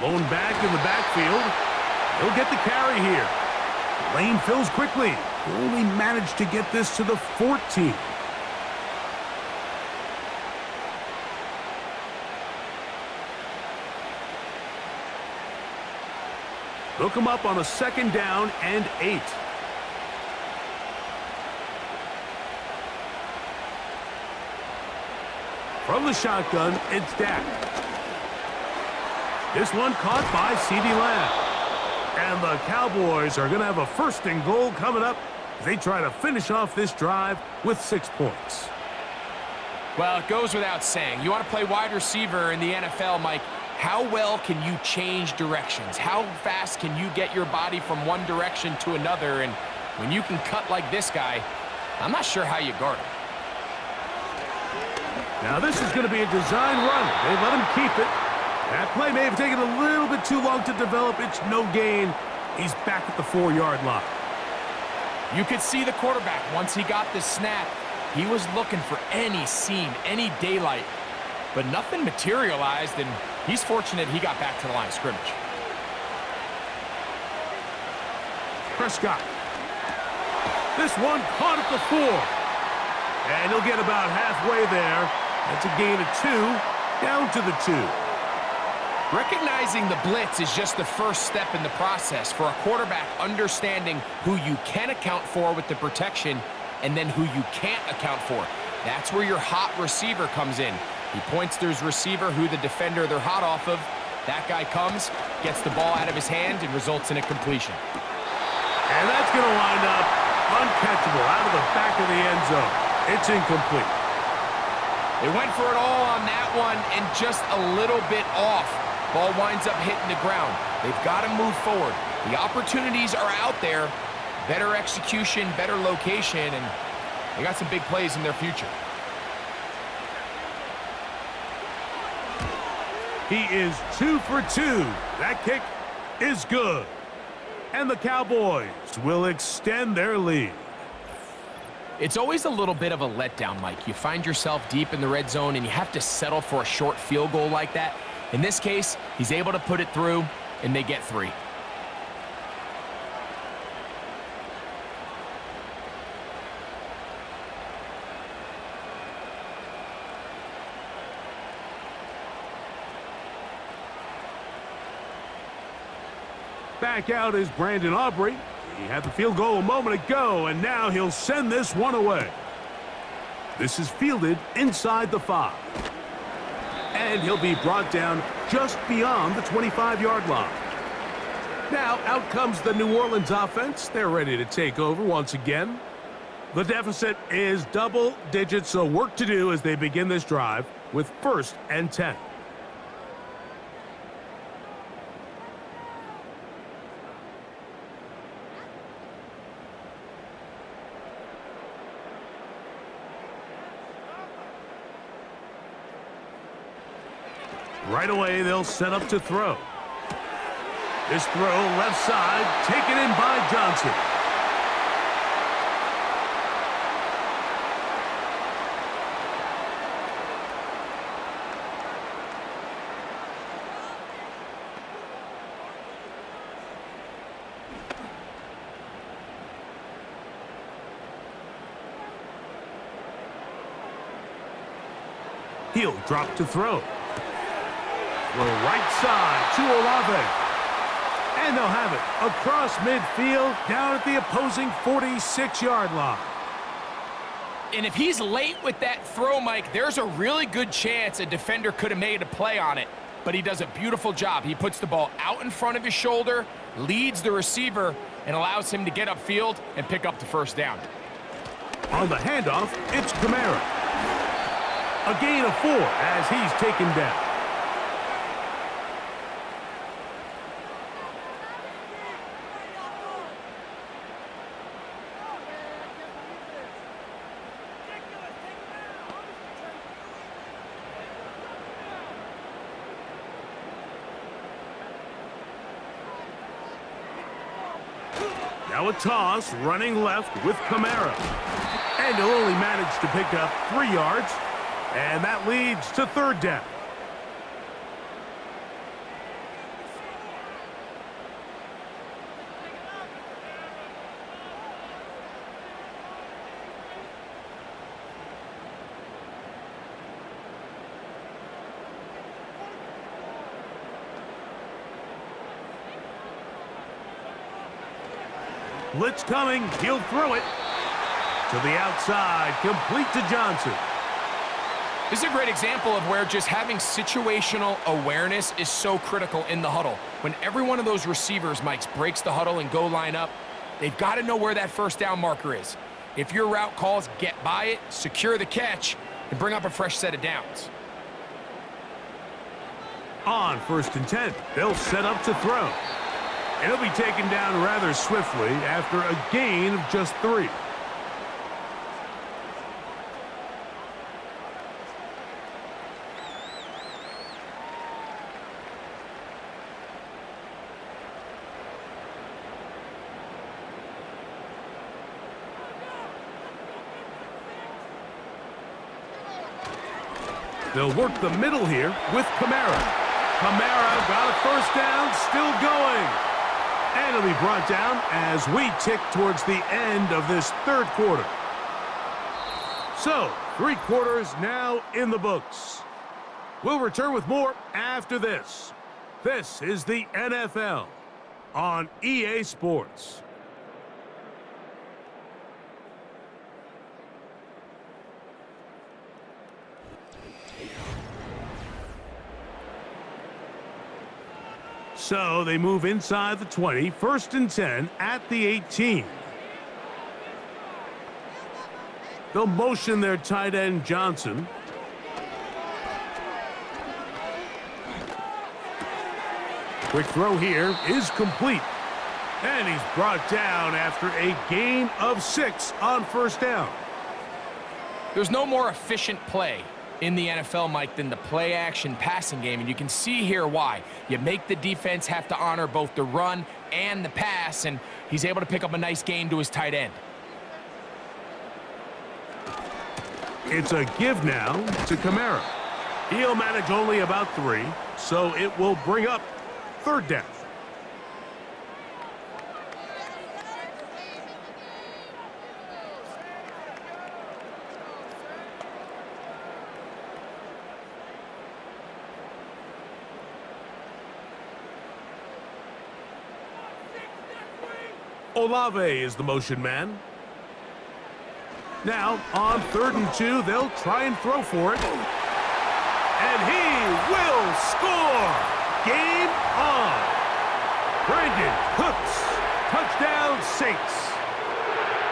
Blown back in the backfield. He'll get the carry here. Lane fills quickly. Only managed to get this to the 14. Look him up on a 2nd down and 8. From the shotgun, it's Dak. This one caught by CeeDee Lamb. And the Cowboys are going to have a 1st and goal coming up as they try to finish off this drive with 6 points. Well, it goes without saying. You want to play wide receiver in the NFL, Mike, how well can you change directions? How fast can you get your body from one direction to another? And when you can cut like this guy, I'm not sure how you guard him. Now this is going to be a design run. They let him keep it. That play may have taken a little bit too long to develop. It's no gain. He's back at the 4-yard line. You could see the quarterback, once he got the snap, he was looking for any seam, any daylight, but nothing materialized, and he's fortunate he got back to the line of scrimmage. Prescott. This one caught at the 4. And he'll get about halfway there. That's a gain of 2, down to the 2. Recognizing the blitz is just the first step in the process for a quarterback understanding who you can account for with the protection and then who you can't account for. That's where your hot receiver comes in. He points to his receiver, who the defender they're hot off of. That guy comes, gets the ball out of his hand, and results in a completion. And that's going to wind up uncatchable out of the back of the end zone. It's incomplete. They went for it all on that one and just a little bit off. Ball winds up hitting the ground. They've got to move forward. The opportunities are out there. Better execution, better location, and they got some big plays in their future. He is 2 for 2. That kick is good. And the Cowboys will extend their lead. It's always a little bit of a letdown, Mike. You find yourself deep in the red zone and you have to settle for a short field goal like that. In this case, he's able to put it through, and they get 3. Back out is Brandon Aubrey. He had the field goal a moment ago, and now he'll send this one away. This is fielded inside the 5. And he'll be brought down just beyond the 25-yard line. Now out comes the New Orleans offense. They're ready to take over once again. The deficit is double digits, so work to do as they begin this drive with 1st and 10. Right away, they'll set up to throw. This throw left side, taken in by Johnson. He'll drop to throw. Throw right side to Olave. And they'll have it across midfield down at the opposing 46-yard line. And if he's late with that throw, Mike, there's a really good chance a defender could have made a play on it. But he does a beautiful job. He puts the ball out in front of his shoulder, leads the receiver, and allows him to get upfield and pick up the 1st down. On the handoff, it's Kamara. A gain of 4 as he's taken down. Now a toss, running left with Kamara. And he'll only manage to pick up 3 yards. And that leads to 3rd down. Blitz coming. He'll throw it to the outside, complete to Johnson. This is a great example of where just having situational awareness is so critical in the huddle. When every one of those receivers, Mike, breaks the huddle and go line up, they've got to know where that 1st down marker is. If your route calls, get by it, secure the catch, and bring up a fresh set of downs. On 1st and 10, they'll set up to throw. And he'll be taken down rather swiftly after a gain of just 3. They'll work the middle here with Kamara. Kamara got a first down, still going. And it'll be brought down as we tick towards the end of this third quarter. So, 3 quarters now in the books. We'll return with more after this. This is the NFL on EA Sports. So they move inside the 20, 1st and 10 at the 18. They'll motion their tight end Johnson. Quick throw here is complete. And he's brought down after a gain of 6 on 1st down. There's no more efficient play in the NFL, Mike, than the play-action passing game, and you can see here why. You make the defense have to honor both the run and the pass, and he's able to pick up a nice gain to his tight end. It's a give now to Kamara. He'll manage only about 3, so it will bring up 3rd down. Olave is the motion man. Now, on 3rd and 2, they'll try and throw for it. And he will score! Game on! Brandon Cooks, touchdown Saints.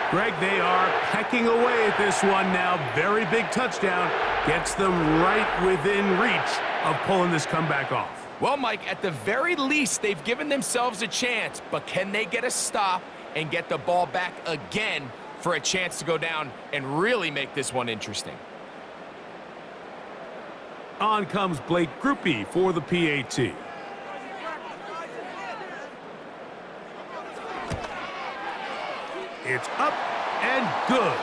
Greg, they are pecking away at this one now. Very big touchdown. Gets them right within reach of pulling this comeback off. Well, Mike, at the very least, they've given themselves a chance, but can they get a stop and get the ball back again for a chance to go down and really make this one interesting? On comes Blake Grupe for the PAT. It's up and good.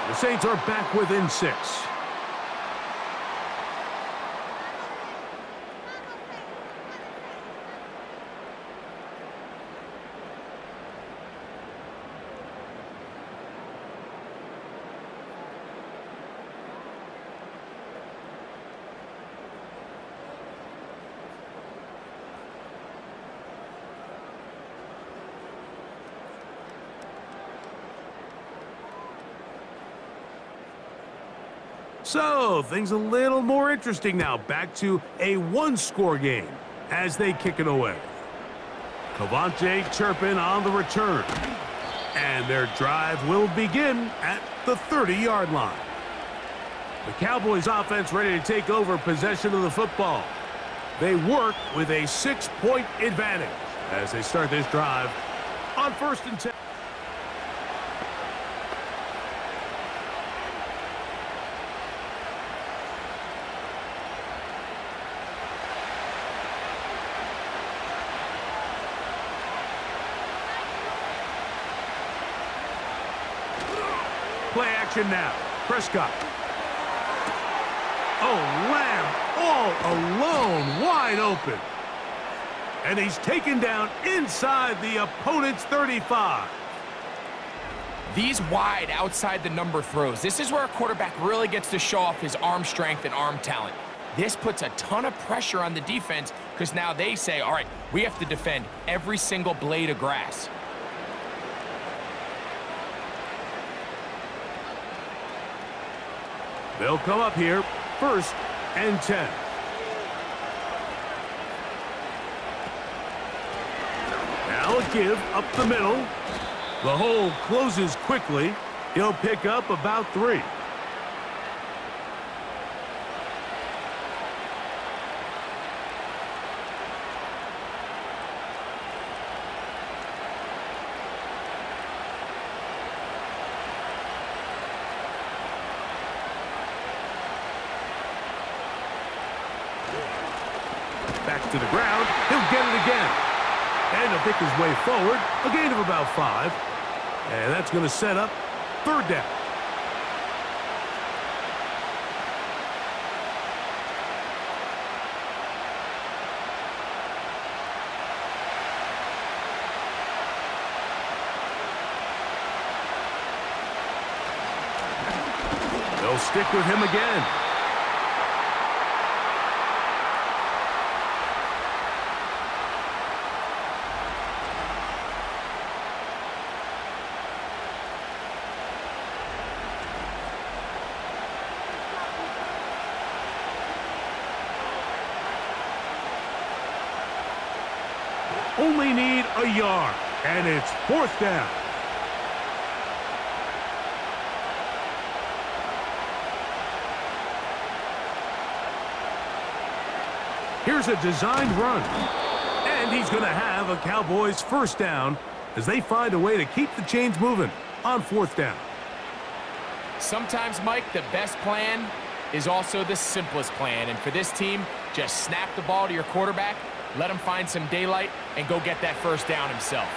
The Saints are back within 6. So, things a little more interesting now. Back to a 1-score game as they kick it away. Cavante Turpin on the return. And their drive will begin at the 30-yard line. The Cowboys offense ready to take over possession of the football. They work with a 6-point advantage as they start this drive on 1st and 10. Play action now. Prescott. Oh, Lamb all alone, wide open. And he's taken down inside the opponent's 35. These wide outside the number throws. This is where a quarterback really gets to show off his arm strength and arm talent. This puts a ton of pressure on the defense because now they say, all right, we have to defend every single blade of grass. They'll come up here, 1st and 10. Now a give up the middle. The hole closes quickly. He'll pick up about 3. Back to the ground. He'll get it again. And he'll pick his way forward. A gain of about 5. And that's going to set up 3rd down. They'll stick with him again. Only need a yard, and it's 4th down. Here's a designed run, and he's going to have a Cowboys 1st down as they find a way to keep the chains moving on 4th down. Sometimes, Mike, the best plan is also the simplest plan, and for this team, just snap the ball to your quarterback, let him find some daylight, and go get that 1st down himself.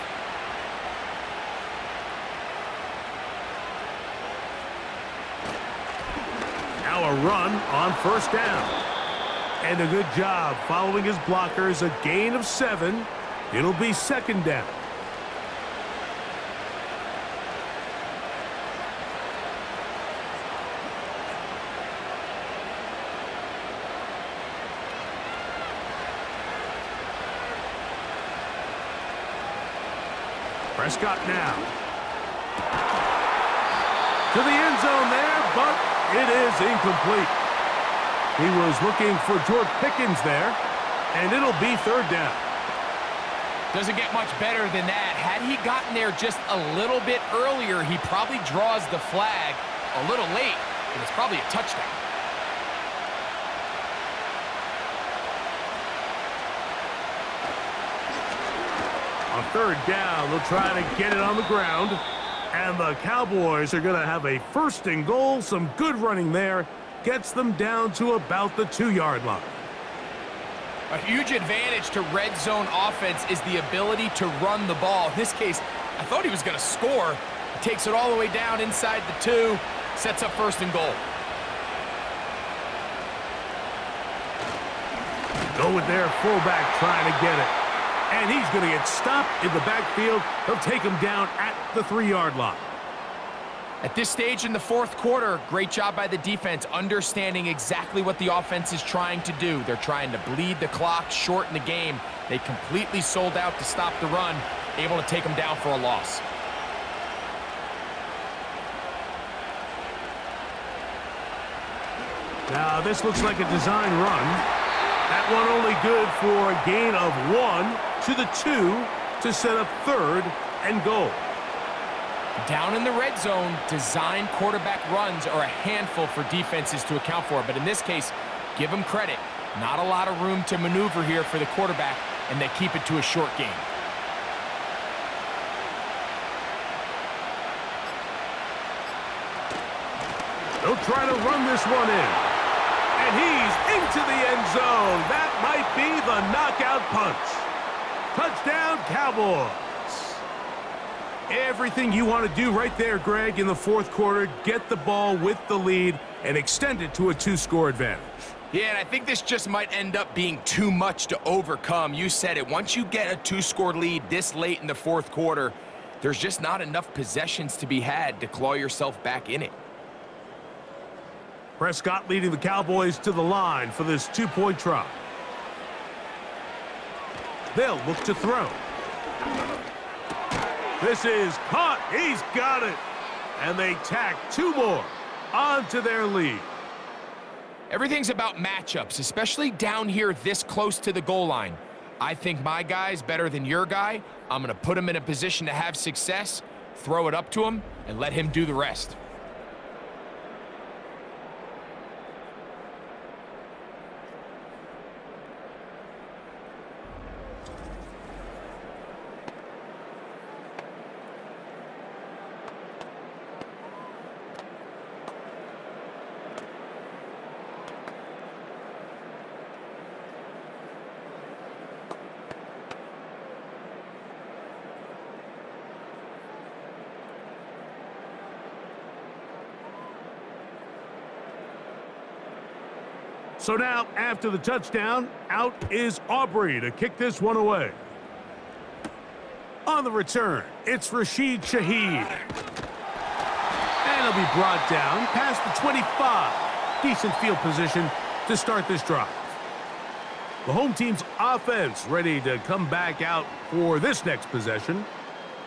Now a run on 1st down. And a good job following his blockers, a gain of 7. It'll be 2nd down. Prescott now. To the end zone there, but it is incomplete. He was looking for George Pickens there, and it'll be 3rd down. Doesn't get much better than that. Had he gotten there just a little bit earlier, he probably draws the flag a little late, and it's probably a touchdown. On 3rd down, they'll try to get it on the ground, and the Cowboys are going to have a 1st and goal. Some good running there. Gets them down to about the 2-yard line. A huge advantage to red zone offense is the ability to run the ball. In this case, I thought he was going to score. He takes it all the way down inside the 2, sets up 1st and goal. Go with their fullback trying to get it. And he's going to get stopped in the backfield. They'll take him down at the 3-yard line. At this stage in the 4th quarter, great job by the defense, understanding exactly what the offense is trying to do. They're trying to bleed the clock, shorten the game. They completely sold out to stop the run, able to take them down for a loss. Now, this looks like a design run. That one only good for a gain of 1 to the 2 to set up 3rd and goal. Down in the red zone, design quarterback runs are a handful for defenses to account for. But in this case, give them credit. Not a lot of room to maneuver here for the quarterback, and they keep it to a short game. They'll try to run this one in. And he's into the end zone. That might be the knockout punch. Touchdown, Cowboys. Everything you want to do right there, Greg, in the 4th quarter. Get the ball with the lead and extend it to a 2-score advantage. Yeah, and I think this just might end up being too much to overcome. You said it. Once you get a 2-score lead this late in the 4th quarter, there's just not enough possessions to be had to claw yourself back in it. Prescott leading the Cowboys to the line for this 2-point try. They'll look to throw. This is caught. He's got it. And they tack 2 more onto their lead. Everything's about matchups, especially down here this close to the goal line. I think my guy's better than your guy. I'm going to put him in a position to have success, throw it up to him, and let him do the rest. So now, after the touchdown, out is Aubrey to kick this one away. On the return, it's Rashid Shaheed. And They'll be brought down past the 25. Decent field position to start this drive. The home team's offense ready to come back out for this next possession.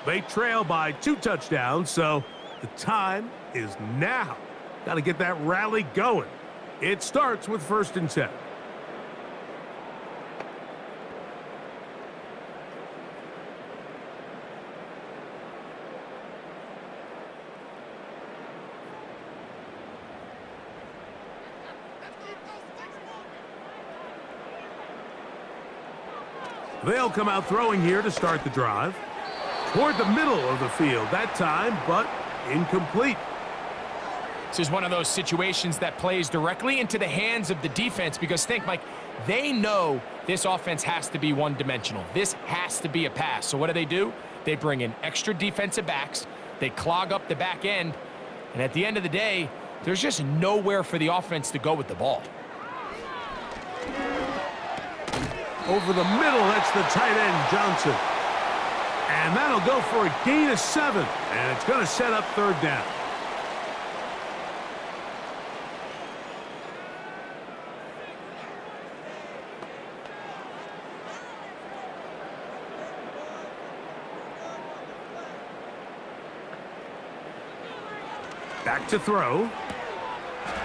They trail by 2 touchdowns, so the time is now. Got to get that rally going. It starts with 1st and 10. They'll come out throwing here to start the drive. Toward the middle of the field that time, but incomplete. This is one of those situations that plays directly into the hands of the defense because think, Mike, they know this offense has to be one-dimensional. This has to be a pass. So what do? They bring in extra defensive backs. They clog up the back end. And at the end of the day, there's just nowhere for the offense to go with the ball. Over the middle, that's the tight end, Johnson. And that'll go for a gain of 7. And it's going to set up 3rd down. Back to throw.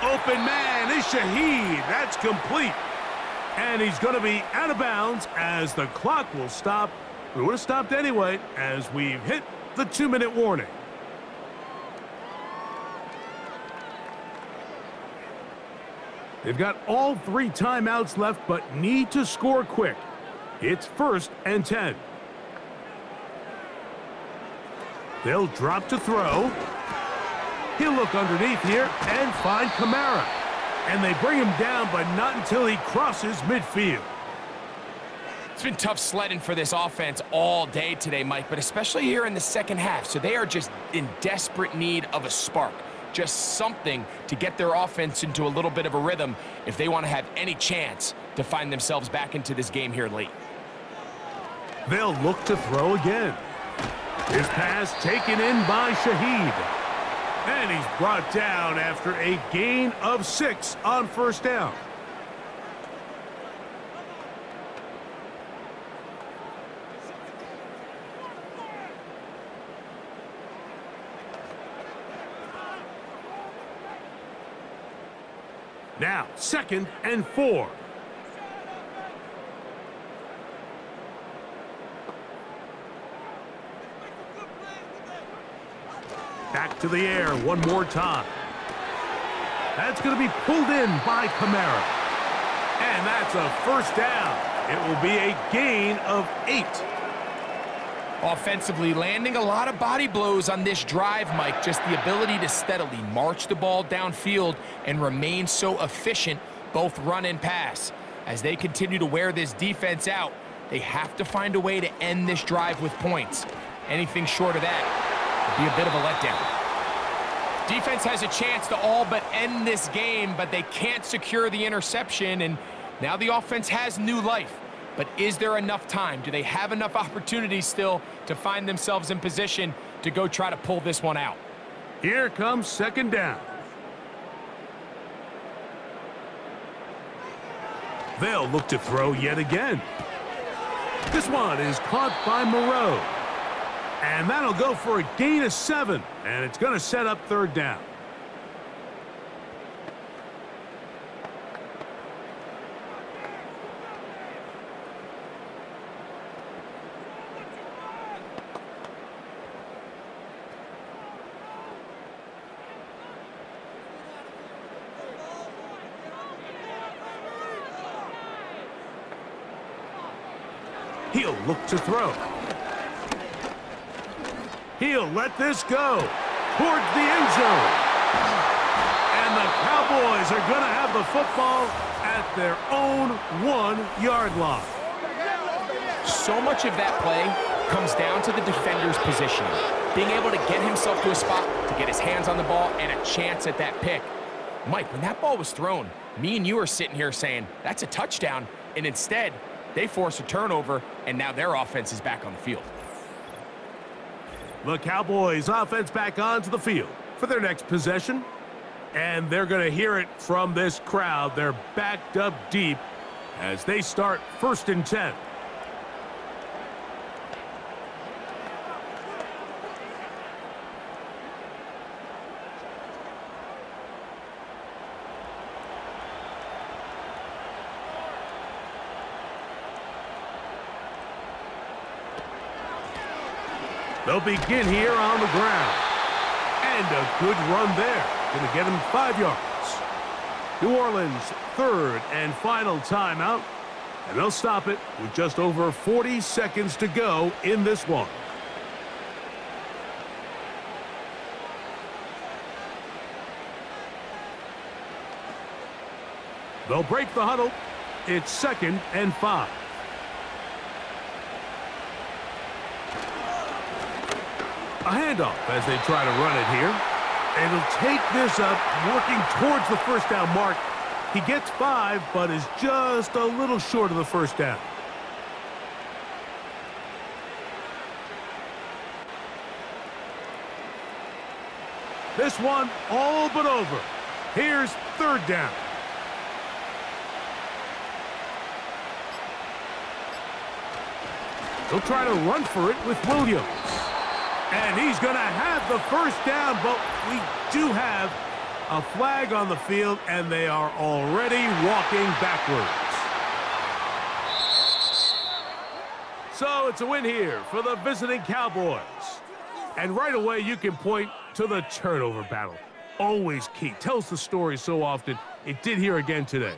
Open man is Shaheed. That's complete. And he's going to be out of bounds as the clock will stop. We would have stopped anyway as we've hit the 2-minute warning. They've got all 3 timeouts left, but need to score quick. It's 1st and 10. They'll drop to throw. He'll look underneath here and find Kamara. And they bring him down, but not until he crosses midfield. It's been tough sledding for this offense all day today, Mike, but especially here in the second half. So they are just in desperate need of a spark. Just something to get their offense into a little bit of a rhythm if they want to have any chance to find themselves back into this game here late. They'll look to throw again. His pass taken in by Shaheed. And he's brought down after a gain of 6 on 1st down. Now, 2nd and 4. Back to the air one more time. That's going to be pulled in by Kamara. And that's a 1st down. It will be a gain of 8. Offensively, landing a lot of body blows on this drive, Mike. Just the ability to steadily march the ball downfield and remain so efficient, both run and pass. As they continue to wear this defense out, they have to find a way to end this drive with points. Anything short of that would be a bit of a letdown. Defense has a chance to all but end this game, but they can't secure the interception, and now the offense has new life. But is there enough time? Do they have enough opportunities still to find themselves in position to go try to pull this one out? Here comes 2nd down. They'll look to throw yet again. This one is caught by Moreau. And that'll go for a gain of 7. And it's going to set up 3rd down. He'll look to throw. He'll let this go towards the end zone. And the Cowboys are going to have the football at their own 1-yard line. So much of that play comes down to the defender's positioning. Being able to get himself to a spot, to get his hands on the ball, and a chance at that pick. Mike, when that ball was thrown, me and you are sitting here saying, that's a touchdown. And instead, they force a turnover, and now their offense is back on the field. The Cowboys offense back onto the field. for their next possession. And they're going to hear it from this crowd. They're backed up deep as they start 1st and 10. They'll begin here on the ground. And a good run there. Going to get him 5 yards. New Orleans' 3rd and final timeout. And they'll stop it with just over 40 seconds to go in this one. They'll break the huddle. It's 2nd and 5. A handoff as they try to run it here. And he'll take this up, working towards the 1st down mark. He gets 5, but is just a little short of the 1st down. This one all but over. Here's 3rd down. He'll try to run for it with Williams. And he's going to have the 1st down, but we do have a flag on the field, and they are already walking backwards. So it's a win here for the visiting Cowboys. And right away, you can point to the turnover battle. Always key. Tells the story so often. It did here again today.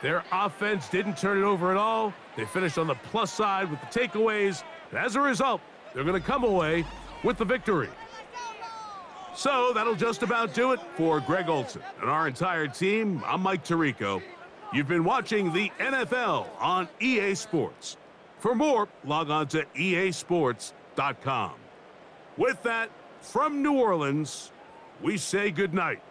Their offense didn't turn it over at all. They finished on the plus side with the takeaways. And as a result, they're going to come away with the victory. So that'll just about do it for Greg Olson and our entire team. I'm Mike Tirico. You've been watching the NFL on EA Sports. For more, log on to easports.com. With that, from New Orleans, we say goodnight.